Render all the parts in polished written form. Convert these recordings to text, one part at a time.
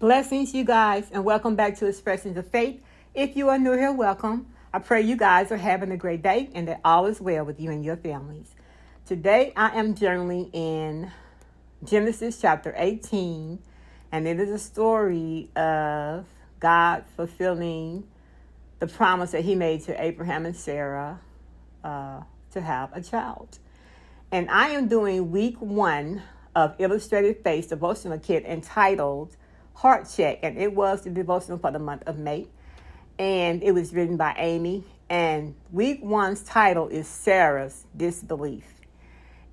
Blessings, you guys, and welcome back to Expressions of Faith. If you are new here, welcome. I pray you guys are having a great day and that all is well with you and your families. Today, I am journaling in Genesis chapter 18, and it is a story of God fulfilling the promise that he made to Abraham and Sarah to have a child. And I am doing week 1 of Illustrated Faith devotional kit entitled Heart Check, and it was the devotional for the month of May, and it was written by Amy, and week 1's title is Sarah's Disbelief.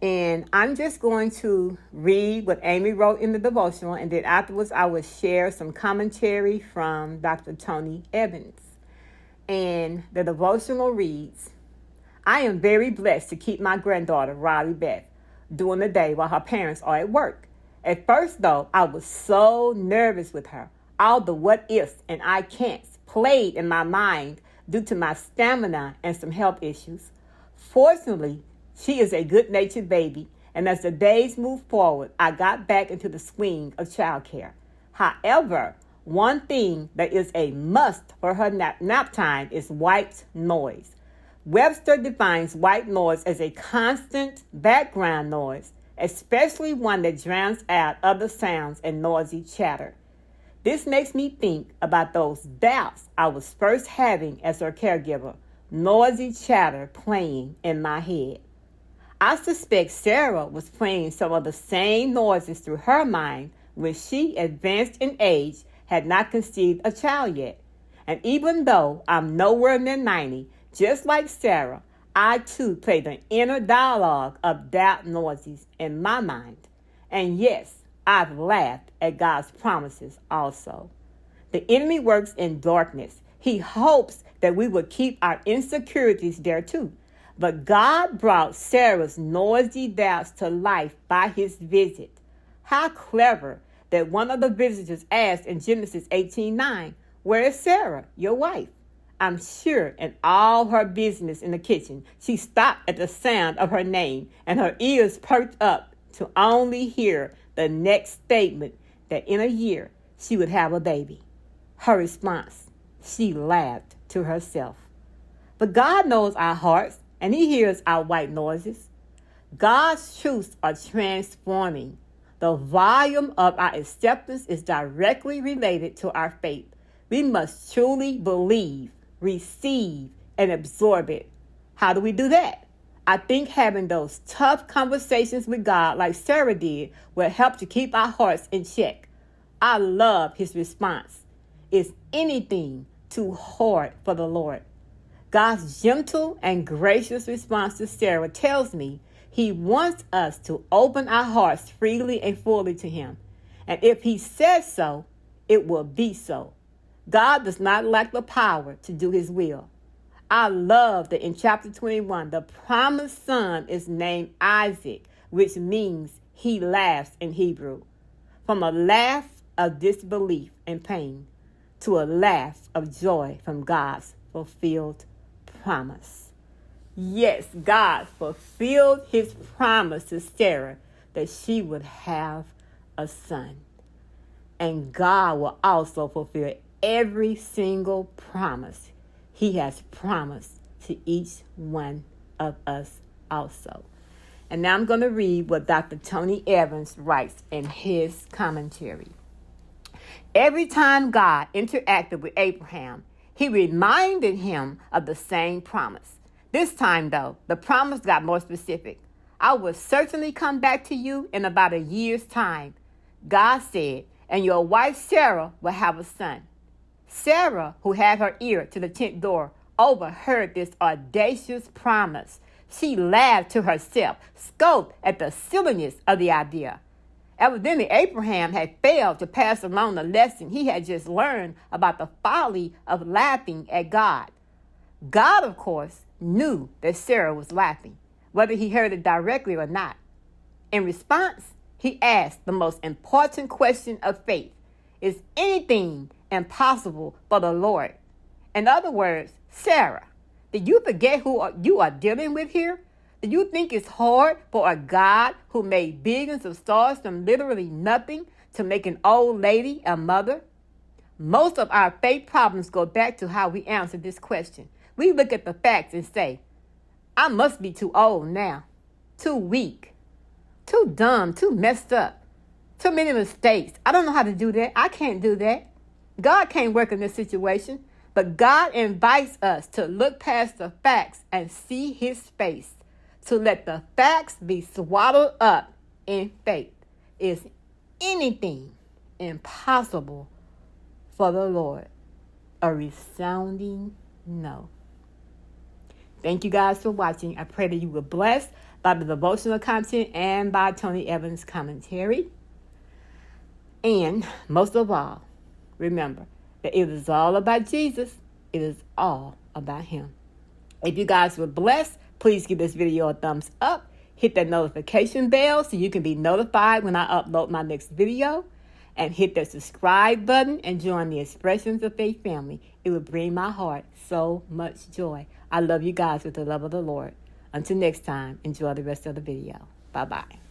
And I'm just going to read what Amy wrote in the devotional, and then afterwards I will share some commentary from Dr. Tony Evans. And the devotional reads, I am very blessed to keep my granddaughter, Riley Beth, during the day while her parents are at work. At first, though, I was so nervous with her. All the what ifs and I can'ts played in my mind due to my stamina and some health issues. Fortunately, she is a good-natured baby, and as the days moved forward, I got back into the swing of childcare. However, one thing that is a must for her nap time is white noise. Webster defines white noise as a constant background noise, especially one that drowns out other sounds and noisy chatter. This makes me think about those doubts I was first having as her caregiver, noisy chatter playing in my head. I suspect Sarah was playing some of the same noises through her mind when she, advanced in age, had not conceived a child yet. And even though I'm nowhere near 90, just like Sarah, I too play the inner dialogue of doubt noises in my mind. And yes, I've laughed at God's promises also. The enemy works in darkness. He hopes that we will keep our insecurities there too. But God brought Sarah's noisy doubts to life by his visit. How clever that one of the visitors asked in Genesis 18:9, where is Sarah, your wife? I'm sure in all her business in the kitchen, she stopped at the sound of her name and her ears perked up to only hear the next statement that in a year she would have a baby. Her response, she laughed to herself. But God knows our hearts and he hears our white noises. God's truths are transforming. The volume of our acceptance is directly related to our faith. We must truly believe, receive, and absorb it. How do we do that? I think having those tough conversations with God like Sarah did will help to keep our hearts in check. I love his response. Is anything too hard for the Lord? God's gentle and gracious response to Sarah tells me he wants us to open our hearts freely and fully to him. And if he says so, it will be so. God does not lack the power to do his will. I love that in chapter 21, the promised son is named Isaac, which means he laughs in Hebrew. From a laugh of disbelief and pain to a laugh of joy from God's fulfilled promise. Yes, God fulfilled his promise to Sarah that she would have a son. And God will also fulfill every single promise he has promised to each one of us also. And now I'm going to read what Dr. Tony Evans writes in his commentary. Every time God interacted with Abraham, he reminded him of the same promise. This time, though, the promise got more specific. I will certainly come back to you in about a year's time, God said, and your wife Sarah will have a son. Sarah, who had her ear to the tent door, overheard this audacious promise. She laughed to herself, scoffed at the silliness of the idea. Evidently, Abraham had failed to pass along the lesson he had just learned about the folly of laughing at God. God, of course, knew that Sarah was laughing, whether he heard it directly or not. In response, he asked the most important question of faith. Is anything impossible for the Lord? In other words, Sarah, did you forget who you are dealing with here? Do you think it's hard for a God who made billions of stars from literally nothing to make an old lady a mother? Most of our faith problems go back to how we answer this question. We look at the facts and say, I must be too old now, too weak, too dumb, too messed up, too many mistakes. I don't know how to do that. I can't do that. God can't work in this situation. But God invites us to look past the facts and see his face, to let the facts be swallowed up in faith. Is anything impossible for the Lord? A resounding no. Thank you guys for watching. I pray that you were blessed by the devotional content and by Tony Evans' commentary. And most of all, remember that it is all about Jesus. It is all about him. If you guys were blessed, please give this video a thumbs up. Hit that notification bell so you can be notified when I upload my next video. And hit that subscribe button and join the Expressions of Faith family. It will bring my heart so much joy. I love you guys with the love of the Lord. Until next time, enjoy the rest of the video. Bye-bye.